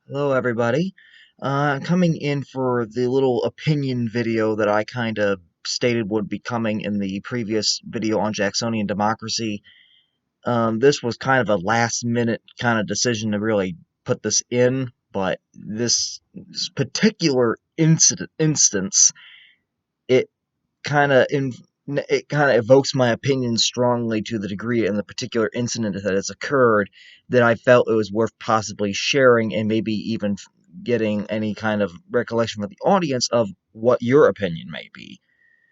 Hello, everybody. Coming in for the little opinion video that I kind of stated would be coming in the previous video on Jacksonian democracy. This was kind of a last-minute kind of decision to really put this in, but this particular instance, it kind of it kind of evokes my opinion strongly to the degree in the particular incident that has occurred that I felt it was worth possibly sharing and maybe even getting any kind of recollection from the audience of what your opinion may be.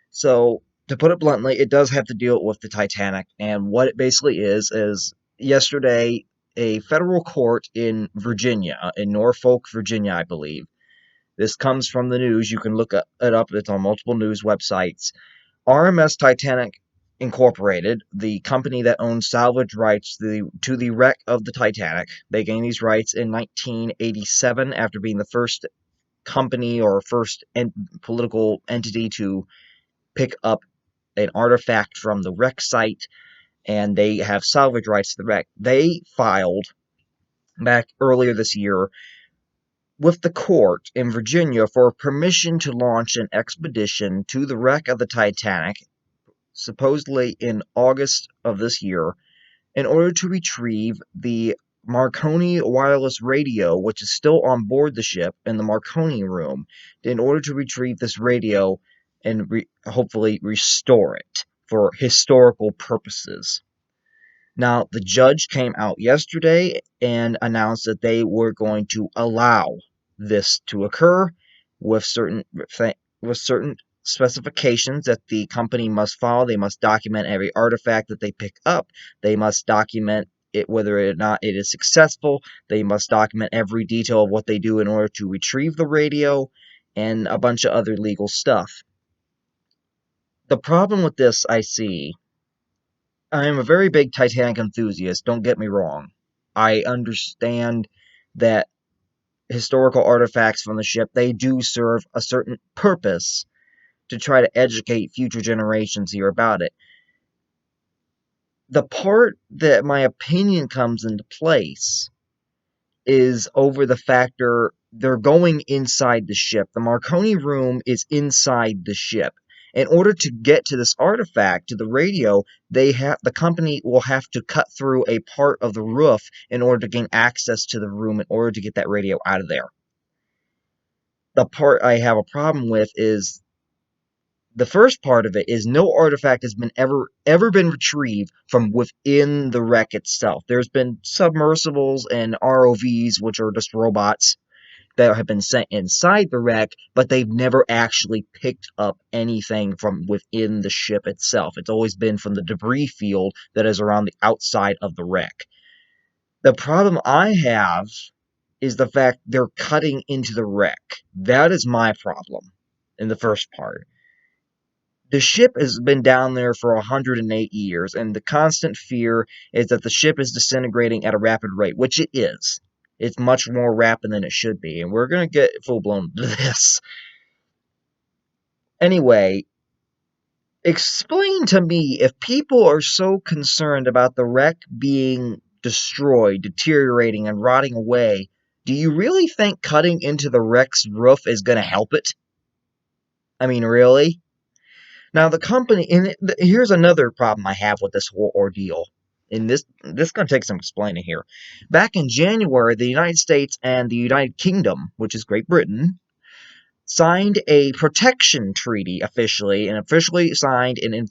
So, to put it bluntly, it does have to deal with the Titanic, and what it basically is yesterday a federal court in Virginia, in Norfolk, Virginia, I believe. This comes from the news. You can look it up. It's on multiple news websites. RMS Titanic Incorporated, the company that owns salvage rights to the wreck of the Titanic, they gained these rights in 1987 after being the first company or first political entity to pick up an artifact from the wreck site, and they have salvage rights to the wreck. They filed back earlier this year with the court in Virginia for permission to launch an expedition to the wreck of the Titanic supposedly in August of this year, in order to retrieve the Marconi wireless radio, which is still on board the ship in the Marconi room, in order to retrieve this radio and hopefully restore it for historical purposes. Now, the judge came out yesterday and announced that they were going to allow this to occur with certain specifications that the company must follow. They must document every artifact that they pick up. They must document it whether or not it is successful. They must document every detail of what they do in order to retrieve the radio and a bunch of other legal stuff. The problem with this I see, I am a very big Titanic enthusiast, don't get me wrong. I understand that historical artifacts from the ship, they do serve a certain purpose to try to educate future generations here about it. The part that my opinion comes into place is over the factor they're going inside the ship. The Marconi room is inside the ship. In order to get to this artifact, to the radio, the company will have to cut through a part of the roof in order to gain access to the room in order to get that radio out of there. The part I have a problem with is the first part of it is no artifact has been ever been retrieved from within the wreck itself. There's been submersibles and ROVs, which are just robots that have been sent inside the wreck, but they've never actually picked up anything from within the ship itself. It's always been from the debris field that is around the outside of the wreck. The problem I have is the fact they're cutting into the wreck. That is my problem in the first part. The ship has been down there for 108 years, and the constant fear is that the ship is disintegrating at a rapid rate, which it is. It's much more rapid than it should be, and we're going to get full-blown to this. Anyway, explain to me, if people are so concerned about the wreck being destroyed, deteriorating, and rotting away, do you really think cutting into the wreck's roof is going to help it? I mean, really? Now, the company, and here's another problem I have with this whole ordeal. And this is going to take some explaining here. Back in January, the United States and the United Kingdom, which is Great Britain, signed a protection treaty officially, and officially signed and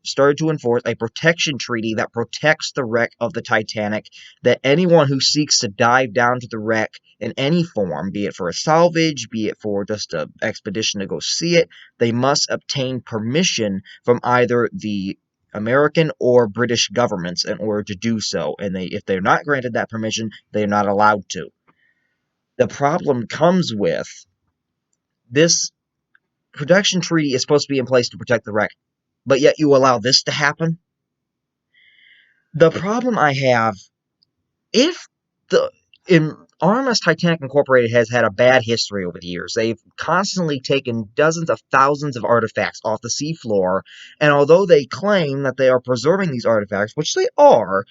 started to enforce a protection treaty that protects the wreck of the Titanic, that anyone who seeks to dive down to the wreck in any form, be it for a salvage, be it for just an expedition to go see it, they must obtain permission from either the American or British governments in order to do so, and if they're not granted that permission, they're not allowed to. The problem comes with this protection treaty is supposed to be in place to protect the wreck, but yet you allow this to happen? The problem I have, if RMS Titanic Incorporated has had a bad history over the years. They've constantly taken dozens of thousands of artifacts off the seafloor, and although they claim that they are preserving these artifacts, which they are,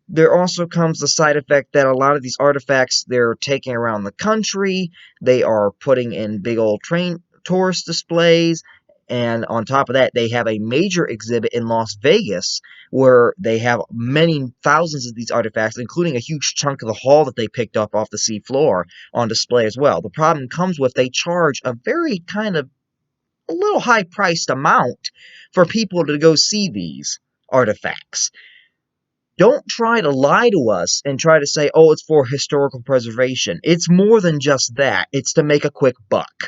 There also comes the side effect that a lot of these artifacts they're taking around the country. They are putting in big old train tourist displays. And on top of that, they have a major exhibit in Las Vegas where they have many thousands of these artifacts, including a huge chunk of the hall that they picked up off the sea floor on display as well. The problem comes with they charge a very kind of a little high priced amount for people to go see these artifacts. Don't try to lie to us and try to say, oh, it's for historical preservation. It's more than just that. It's to make a quick buck.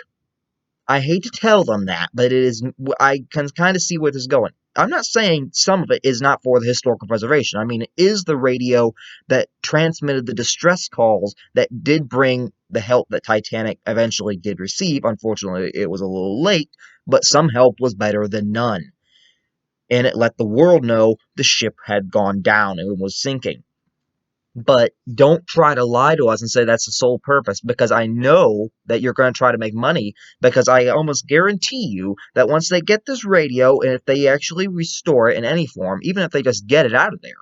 I hate to tell them that, but it is. I can kind of see where this is going. I'm not saying some of it is not for the historical preservation. I mean, it is the radio that transmitted the distress calls that did bring the help that Titanic eventually did receive. Unfortunately, it was a little late, but some help was better than none. And it let the world know the ship had gone down and was sinking. But don't try to lie to us and say that's the sole purpose, because I know that you're going to try to make money, because I almost guarantee you that once they get this radio, and if they actually restore it in any form, even if they just get it out of there,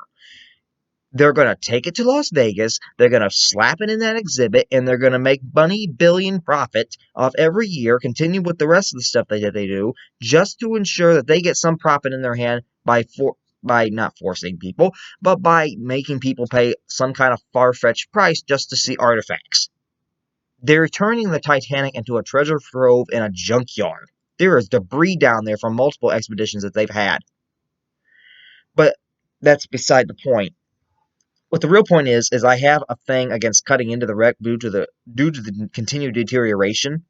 they're going to take it to Las Vegas, they're going to slap it in that exhibit, and they're going to make money billion profit off every year, continue with the rest of the stuff they do, just to ensure that they get some profit in their hand by not forcing people, but by making people pay some kind of far-fetched price just to see artifacts. They're turning the Titanic into a treasure trove in a junkyard. There is debris down there from multiple expeditions that they've had. But that's beside the point. What the real point is I have a thing against cutting into the wreck due to the continued deterioration.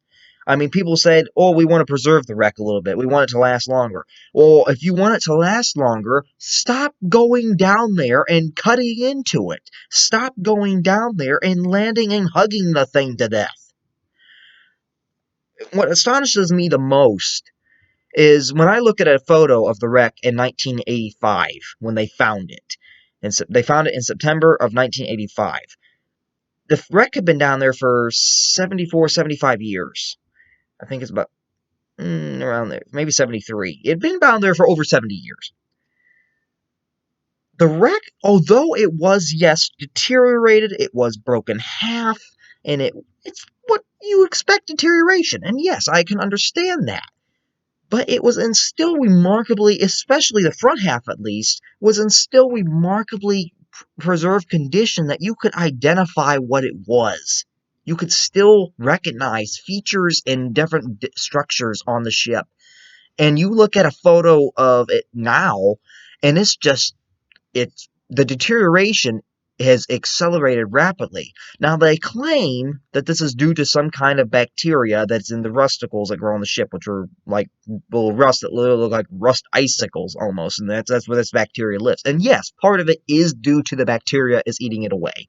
I mean, people said, oh, we want to preserve the wreck a little bit. We want it to last longer. Well, if you want it to last longer, stop going down there and cutting into it. Stop going down there and landing and hugging the thing to death. What astonishes me the most is when I look at a photo of the wreck in 1985, when they found it. And so they found it in September of 1985. The wreck had been down there for 74, 75 years. I think it's about around there, maybe 73. It had been down there for over 70 years. The wreck, although it was, yes, deteriorated, it was broken half, and it's what you expect deterioration. And yes, I can understand that. But it was in still remarkably, especially the front half at least, was in still remarkably preserved condition that you could identify what it was. You could still recognize features and different structures on the ship. And you look at a photo of it now, and it's the deterioration has accelerated rapidly. Now, they claim that this is due to some kind of bacteria that's in the rusticles that grow on the ship, which are like little rust that look like rust icicles almost, and that's where this bacteria lives. And yes, part of it is due to the bacteria is eating it away.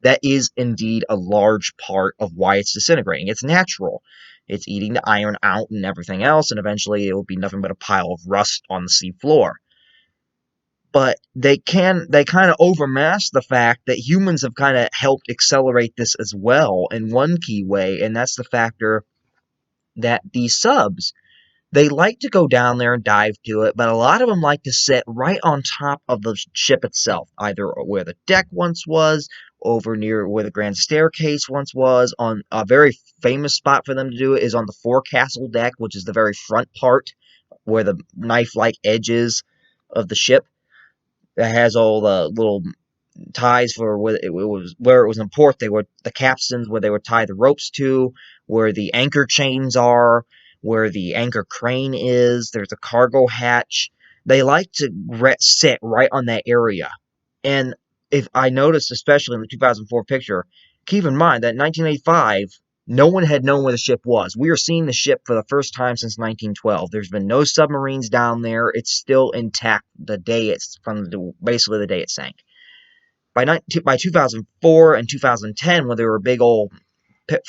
That is indeed a large part of why it's disintegrating. It's natural. It's eating the iron out and everything else, and eventually it will be nothing but a pile of rust on the sea floor. But they kind of overmask the fact that humans have kind of helped accelerate this as well in one key way, and that's the factor that these subs, they like to go down there and dive to it, but a lot of them like to sit right on top of the ship itself, either where the deck once was, over near where the grand staircase once was. On a very famous spot for them to do it is on the forecastle deck, which is the very front part where the knife-like edges of the ship that has all the little ties for where it was in port. They were the capstans where they would tie the ropes to, where the anchor chains are, where the anchor crane is. There's a cargo hatch. They like to sit right on that area. And if I noticed, especially in the 2004 picture, keep in mind that in 1985, no one had known where the ship was. We are seeing the ship for the first time since 1912. There's been no submarines down there. It's still intact basically the day it sank. By 2004 and 2010, when there were big old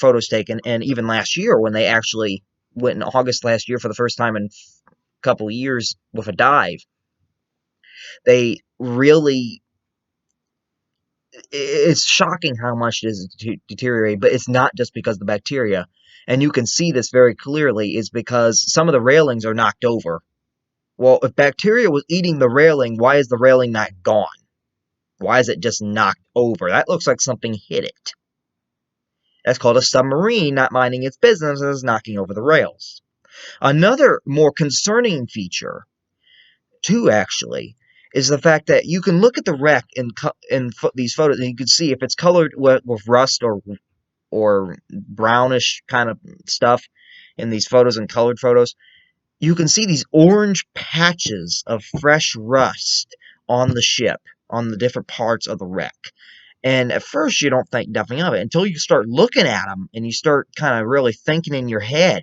photos taken, and even last year when they actually went in August last year for the first time in a couple of years with a dive, they really, it's shocking how much it is deteriorated, but it's not just because of the bacteria. And you can see this very clearly is because some of the railings are knocked over. Well, if bacteria was eating the railing, why is the railing not gone? Why is it just knocked over? That looks like something hit it. That's called a submarine not minding its business and is knocking over the rails. Another more concerning feature, too, actually, is the fact that you can look at the wreck in these photos and you can see if it's colored with rust or brownish kind of stuff in these photos and colored photos. You can see these orange patches of fresh rust on the ship, on the different parts of the wreck. And at first, you don't think nothing of it until you start looking at them and you start kind of really thinking in your head.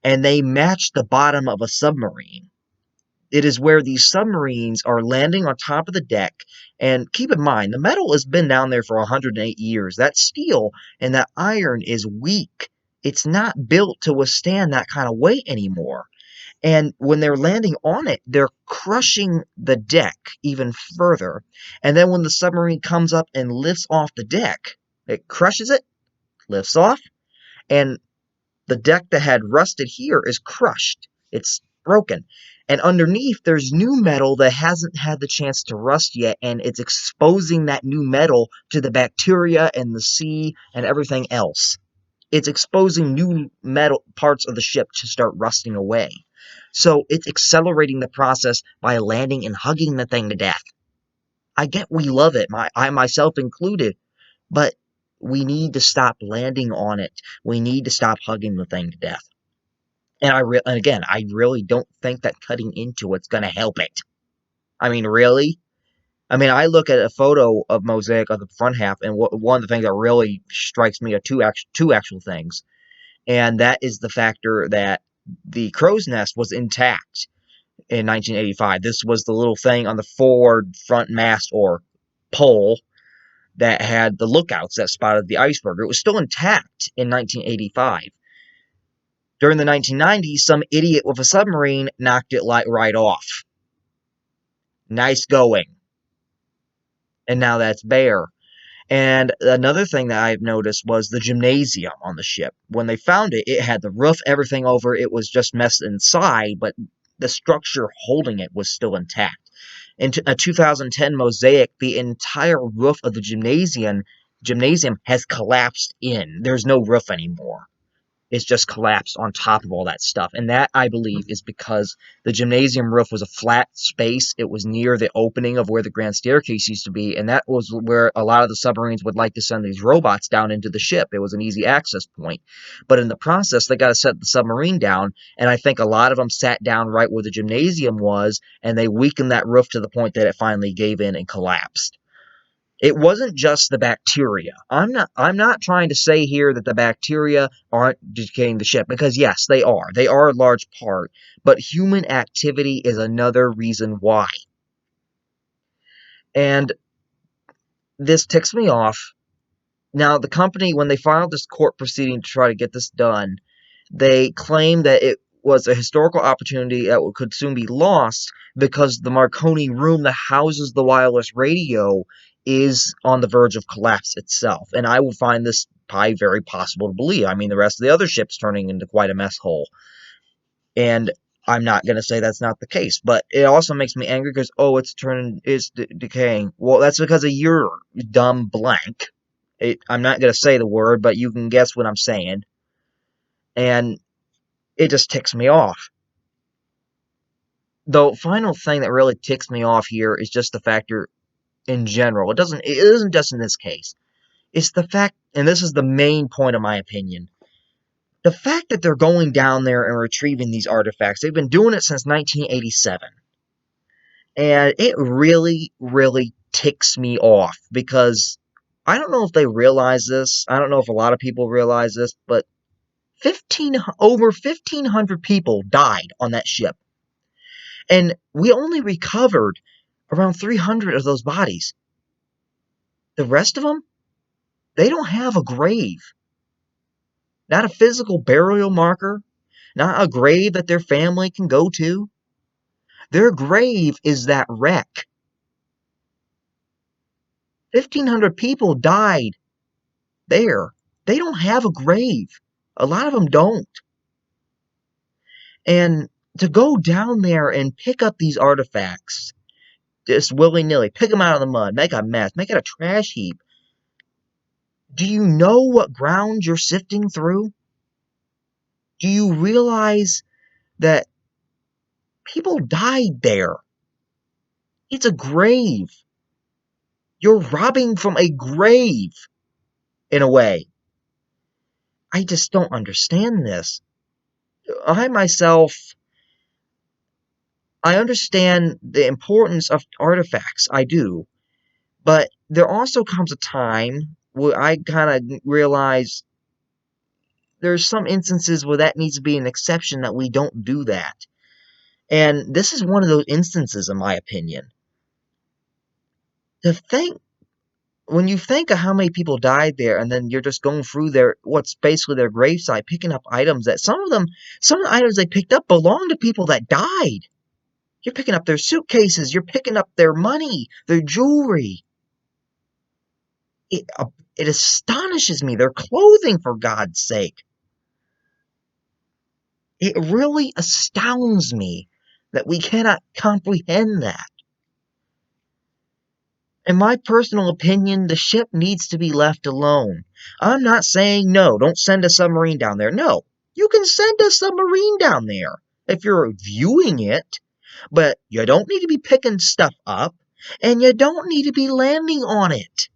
And they match the bottom of a submarine. It is where these submarines are landing on top of the deck. And keep in mind, the metal has been down there for 108 years. That steel and that iron is weak. It's not built to withstand that kind of weight anymore. And when they're landing on it, they're crushing the deck even further. And then when the submarine comes up and lifts off the deck, it crushes it, lifts off, and the deck that had rusted here is crushed. It's broken. And underneath, there's new metal that hasn't had the chance to rust yet, and it's exposing that new metal to the bacteria and the sea and everything else. It's exposing new metal parts of the ship to start rusting away. So it's accelerating the process by landing and hugging the thing to death. I get we love it, I myself included, but we need to stop landing on it. We need to stop hugging the thing to death. And again, I really don't think that cutting into it's going to help it. I mean, really? I mean, I look at a photo of Mosaic of the front half, and one of the things that really strikes me are two actual things, and that is the factor that the crow's nest was intact in 1985. This was the little thing on the forward front mast or pole that had the lookouts that spotted the iceberg. It was still intact in 1985. During the 1990s, some idiot with a submarine knocked it right off. Nice going. And now that's bare. And another thing that I've noticed was the gymnasium on the ship. When they found it, it had the roof, everything over. It was just messed inside, but the structure holding it was still intact. In a 2010 mosaic, the entire roof of the gymnasium has collapsed in. There's no roof anymore. It's just collapsed on top of all that stuff. And that, I believe, is because the gymnasium roof was a flat space. It was near the opening of where the grand staircase used to be, and that was where a lot of the submarines would like to send these robots down into the ship. It was an easy access point. But in the process, they got to set the submarine down, and I think a lot of them sat down right where the gymnasium was, and they weakened that roof to the point that it finally gave in and collapsed. It wasn't just the bacteria. I'm not trying to say here that the bacteria aren't decaying the ship, because yes, they are. They are a large part, but human activity is another reason why. And this ticks me off. Now, the company, when they filed this court proceeding to try to get this done, they claimed that it was a historical opportunity that could soon be lost because the Marconi room that houses the wireless radio is on the verge of collapse itself. And I would find this probably very possible to believe. I mean, the rest of the other ship's turning into quite a mess hole. And I'm not going to say that's not the case, but it also makes me angry because, oh, it's decaying. Well, that's because of your dumb blank. I'm not going to say the word, but you can guess what I'm saying. And it just ticks me off. The final thing that really ticks me off here is just the factor in general. It isn't just in this case. It's the fact, and this is the main point of my opinion, the fact that they're going down there and retrieving these artifacts. They've been doing it since 1987. And it really, really ticks me off because I don't know if they realize this. I don't know if a lot of people realize this, but over 1,500 people died on that ship. And we only recovered around 300 of those bodies. The rest of them, they don't have a grave. Not a physical burial marker. Not a grave that their family can go to. Their grave is that wreck. 1,500 people died there. They don't have a grave. A lot of them don't. And to go down there and pick up these artifacts, just willy-nilly. Pick them out of the mud. Make a mess. Make it a trash heap. Do you know what ground you're sifting through? Do you realize that people died there? It's a grave. You're robbing from a grave, in a way. I just don't understand this. I myself, I understand the importance of artifacts. I do. But there also comes a time where I kind of realize there's some instances where that needs to be an exception, that we don't do that. And this is one of those instances, in my opinion. To think, when you think of how many people died there, and then you're just going through what's basically their gravesite, picking up items that some of the items they picked up belong to people that died. You're picking up their suitcases, you're picking up their money, their jewelry. It, it astonishes me. Their clothing, for God's sake. It really astounds me that we cannot comprehend that. In my personal opinion, the ship needs to be left alone. I'm not saying no, don't send a submarine down there. No, you can send a submarine down there if you're viewing it, but you don't need to be picking stuff up, and you don't need to be landing on it.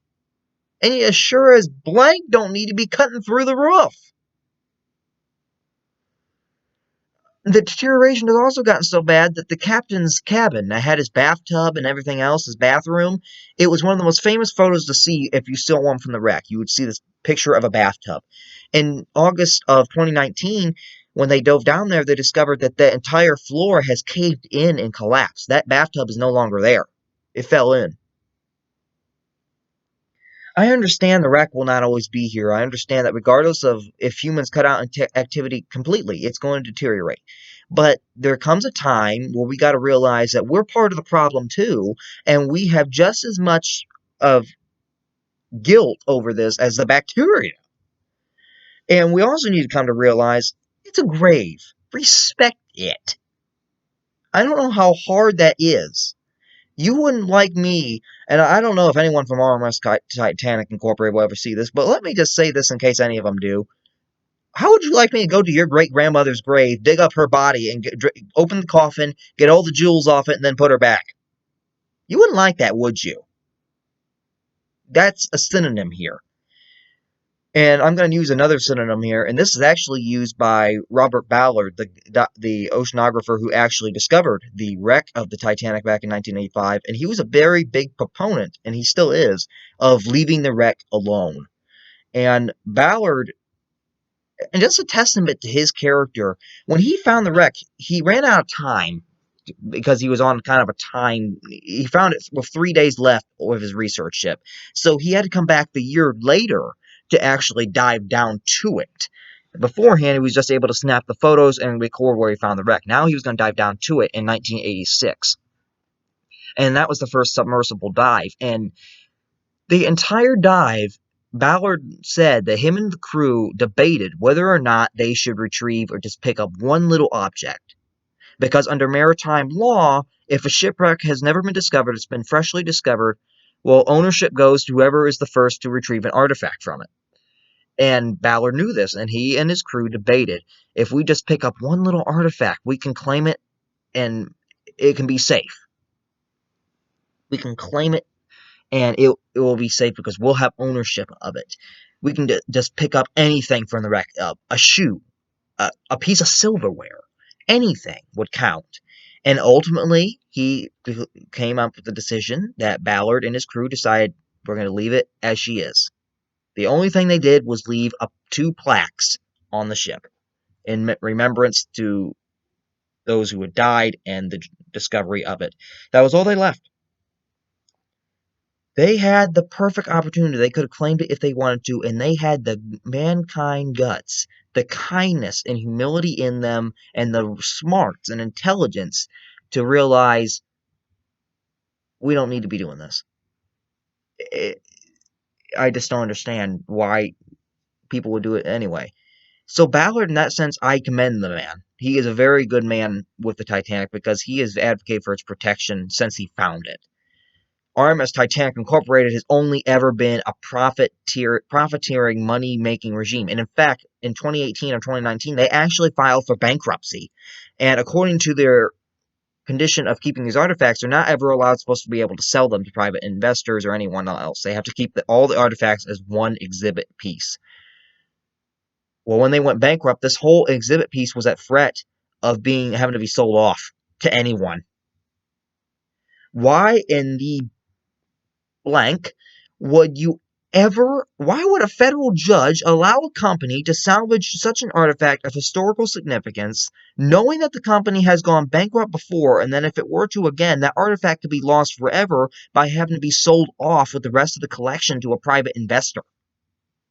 And you sure as blank don't need to be cutting through the roof. The deterioration has also gotten so bad that the captain's cabin that had his bathtub and everything else, his bathroom, it was one of the most famous photos to see if you saw one from the wreck. You would see this picture of a bathtub. In August of 2019, when they dove down there, they discovered that the entire floor has caved in and collapsed. That bathtub is no longer there. It fell in. I understand the wreck will not always be here. I understand that regardless of if humans cut out activity completely, it's going to deteriorate. But there comes a time where we got to realize that we're part of the problem too, and we have just as much of guilt over this as the bacteria. And we also need to come to realize it's a grave. Respect it. I don't know how hard that is. You wouldn't like me, and I don't know if anyone from RMS Titanic Incorporated will ever see this, but let me just say this in case any of them do. How would you like me to go to your great-grandmother's grave, dig up her body, and open the coffin, get all the jewels off it, and then put her back? You wouldn't like that, would you? That's a synonym here. And I'm going to use another synonym here, and this is actually used by Robert Ballard, the oceanographer who actually discovered the wreck of the Titanic back in 1985, and he was a very big proponent, and he still is, of leaving the wreck alone. And Ballard, and just a testament to his character, when he found the wreck, he ran out of time because he was on kind of a time. He found it with 3 days left of his research ship. So he had to come back the year later to actually dive down to it. Beforehand, he was just able to snap the photos and record where he found the wreck. Now he was going to dive down to it in 1986. And that was the first submersible dive. And the entire dive, Ballard said that him and the crew debated whether or not they should retrieve or just pick up one little object. Because under maritime law, if a shipwreck has never been discovered, it's been freshly discovered, well, ownership goes to whoever is the first to retrieve an artifact from it. And Ballard knew this, and he and his crew debated, if we just pick up one little artifact, we can claim it, and it can be safe. We can claim it, and it will be safe because we'll have ownership of it. We can just pick up anything from the wreck, a shoe, a piece of silverware. Anything would count. And ultimately, he came up with the decision that Ballard and his crew decided we're going to leave it as she is. The only thing they did was leave up 2 plaques on the ship in remembrance to those who had died and the discovery of it. That was all they left. They had the perfect opportunity. They could have claimed it if they wanted to, and they had the mankind guts, the kindness and humility in them, and the smarts and intelligence to realize we don't need to be doing this. I just don't understand why people would do it anyway. So Ballard, in that sense, I commend the man. He is a very good man with the Titanic because he has advocated for its protection since he found it. RMS Titanic Incorporated has only ever been a profiteering, money-making regime. And in fact, in 2018 or 2019, they actually filed for bankruptcy. And according to their condition of keeping these artifacts, they're not ever supposed to be able to sell them to private investors or anyone else. They have to keep all the artifacts as one exhibit piece. Well, when they went bankrupt, this whole exhibit piece was at threat of having to be sold off to anyone. Why in the blank would you why would a federal judge allow a company to salvage such an artifact of historical significance, knowing that the company has gone bankrupt before, and then if it were to again, that artifact could be lost forever by having to be sold off with the rest of the collection to a private investor?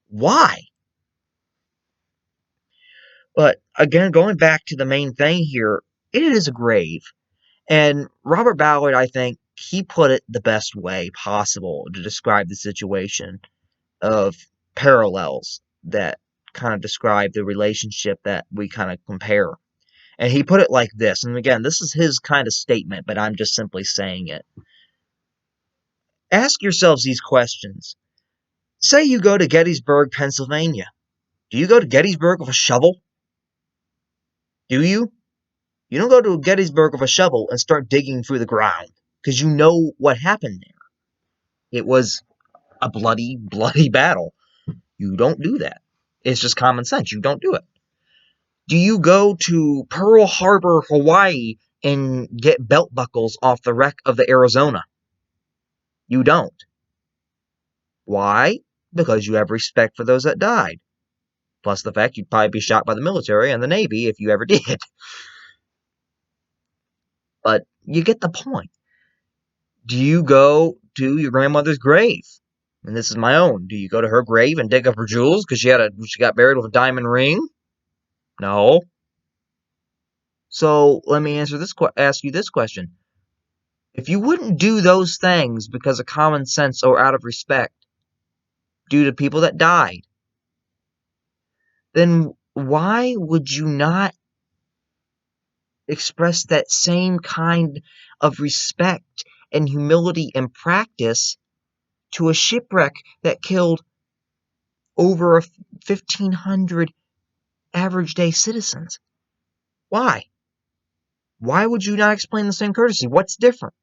Why? But again, going back to the main thing here, it is a grave. And Robert Ballard, I think, he put it the best way possible to describe the situation of parallels that kind of describe the relationship that we kind of compare. And he put it like this, and again, this is his kind of statement, but I'm just simply saying it. Ask yourselves these questions. Say you go to Gettysburg, Pennsylvania. Do you go to Gettysburg with a shovel? Do you? You don't go to Gettysburg with a shovel and start digging through the ground, because you know what happened there. It was a bloody, bloody battle. You don't do that. It's just common sense. You don't do it. Do you go to Pearl Harbor, Hawaii, and get belt buckles off the wreck of the Arizona? You don't. Why? Because you have respect for those that died. Plus the fact you'd probably be shot by the military and the Navy if you ever did. But you get the point. Do you go to your grandmother's grave? And this is my own. Do you go to her grave and dig up her jewels because she got buried with a diamond ring? No. So let me ask you this question. If you wouldn't do those things because of common sense or out of respect due to people that died, then why would you not express that same kind of respect and humility and practice to a shipwreck that killed over 1,500 average day citizens? Why? Why would you not explain the same courtesy? What's different?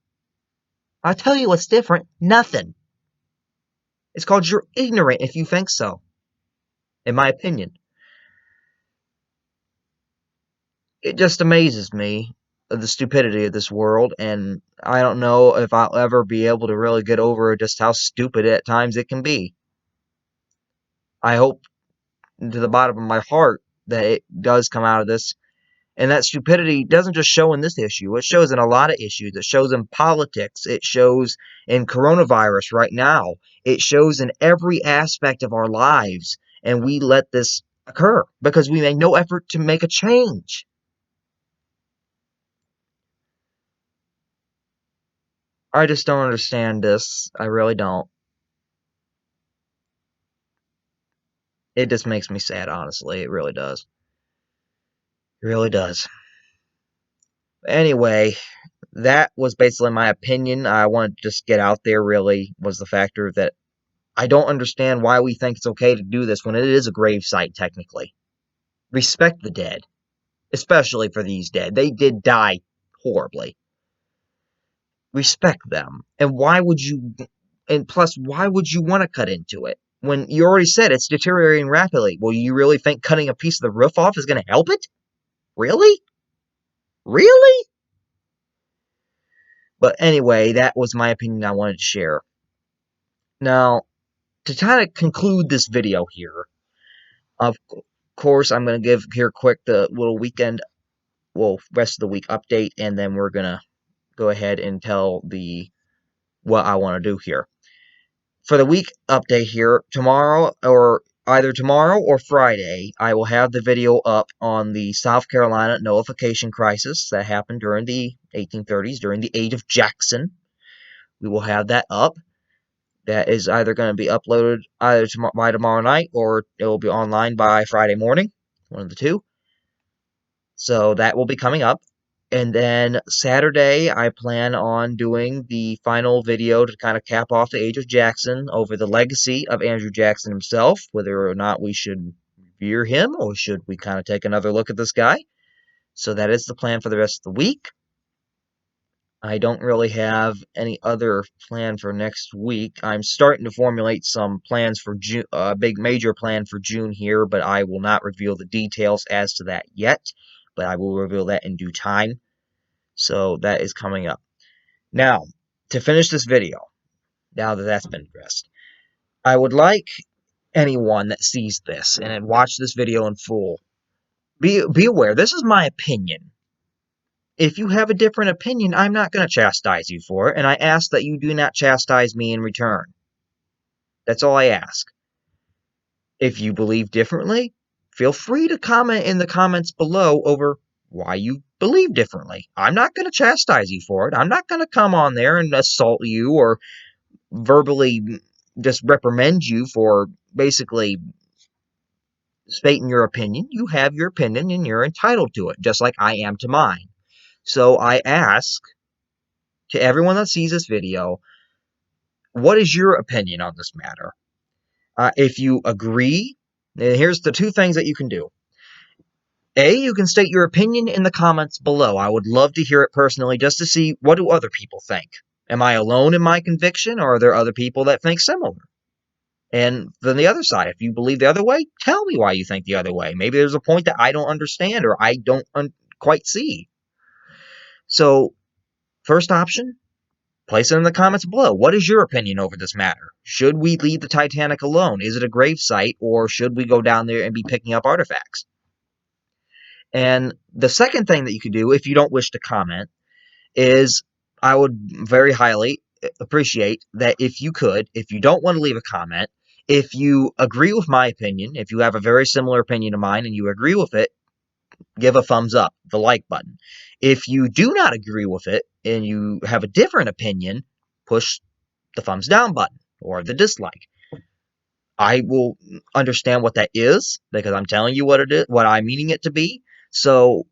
I'll tell you what's different. Nothing. It's called you're ignorant if you think so, in my opinion. It just amazes me, the stupidity of this world, and I don't know if I'll ever be able to really get over just how stupid at times it can be. I hope to the bottom of my heart that it does come out of this. And that stupidity doesn't just show in this issue. It shows in a lot of issues. It shows in politics. It shows in coronavirus right now. It shows in every aspect of our lives. And we let this occur because we make no effort to make a change. I just don't understand this. I really don't. It just makes me sad, honestly. It really does. It really does. Anyway, that was basically my opinion. I wanted to just get out there, really, was the factor that I don't understand why we think it's okay to do this when it is a grave site, technically. Respect the dead, especially for these dead. They did die horribly. Respect them. And plus, why would you want to cut into it? When you already said it's deteriorating rapidly. Well, you really think cutting a piece of the roof off is going to help it? Really? Really? But anyway, that was my opinion I wanted to share. Now, to kind of conclude this video here, of course, I'm going to give here quick the little rest of the week update, and then we're going to go ahead and tell what I want to do here. For the week update here, either tomorrow or Friday, I will have the video up on the South Carolina nullification crisis that happened during the 1830s, during the Age of Jackson. We will have that up. That is either going to be uploaded by tomorrow night, or it will be online by Friday morning, one of the two. So that will be coming up. And then Saturday, I plan on doing the final video to kind of cap off the age of Jackson over the legacy of Andrew Jackson himself, whether or not we should revere him or should we kind of take another look at this guy. So that is the plan for the rest of the week. I don't really have any other plan for next week. I'm starting to formulate some plans for June, a big major plan for June here, but I will not reveal the details as to that yet, but I will reveal that in due time. So that is coming up. Now, to finish this video, now that that's been addressed, I would like anyone that sees this and watch this video in full, be aware, this is my opinion. If you have a different opinion, I'm not going to chastise you for it, and I ask that you do not chastise me in return. That's all I ask. If you believe differently, feel free to comment in the comments below over why you believe differently. I'm not going to chastise you for it. I'm not going to come on there and assault you or verbally just reprimand you for basically stating your opinion. You have your opinion and you're entitled to it, just like I am to mine. So I ask to everyone that sees this video, what is your opinion on this matter? If you agree, here's the two things that you can do. A, you can state your opinion in the comments below. I would love to hear it personally just to see what do other people think. Am I alone in my conviction, or are there other people that think similar? And then the other side, if you believe the other way, tell me why you think the other way. Maybe there's a point that I don't understand or I don't quite see. So, first option, place it in the comments below. What is your opinion over this matter? Should we leave the Titanic alone? Is it a grave site, or should we go down there and be picking up artifacts? And the second thing that you could do, if you don't wish to comment, is I would very highly appreciate that if you could, if you don't want to leave a comment, if you agree with my opinion, if you have a very similar opinion to mine and you agree with it, give a thumbs up, the like button. If you do not agree with it and you have a different opinion, push the thumbs down button or the dislike. I will understand what that is because I'm telling you what it is, what I'm meaning it to be. So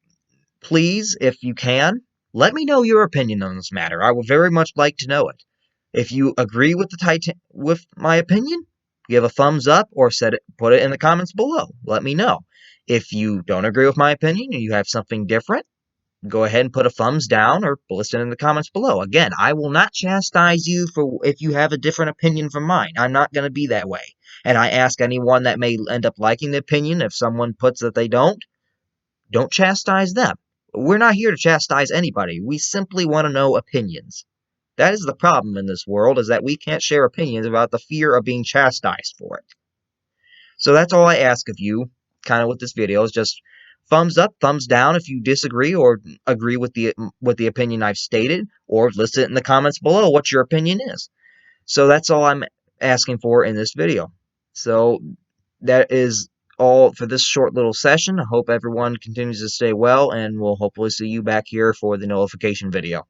please, if you can, let me know your opinion on this matter. I would very much like to know it. If you agree with with my opinion, give a thumbs up or put it in the comments below. Let me know. If you don't agree with my opinion and you have something different, go ahead and put a thumbs down or listen in the comments below. Again, I will not chastise you for if you have a different opinion from mine. I'm not going to be that way. And I ask anyone that may end up liking the opinion, if someone puts that they don't chastise them. We're not here to chastise anybody. We simply want to know opinions. That is the problem in this world, is that we can't share opinions about the fear of being chastised for it. So that's all I ask of you, kind of with this video, is just thumbs up, thumbs down if you disagree or agree with the opinion I've stated, or list it in the comments below what your opinion is. So that's all I'm asking for in this video. So that is all for this short little session. I hope everyone continues to stay well, and we'll hopefully see you back here for the notification video.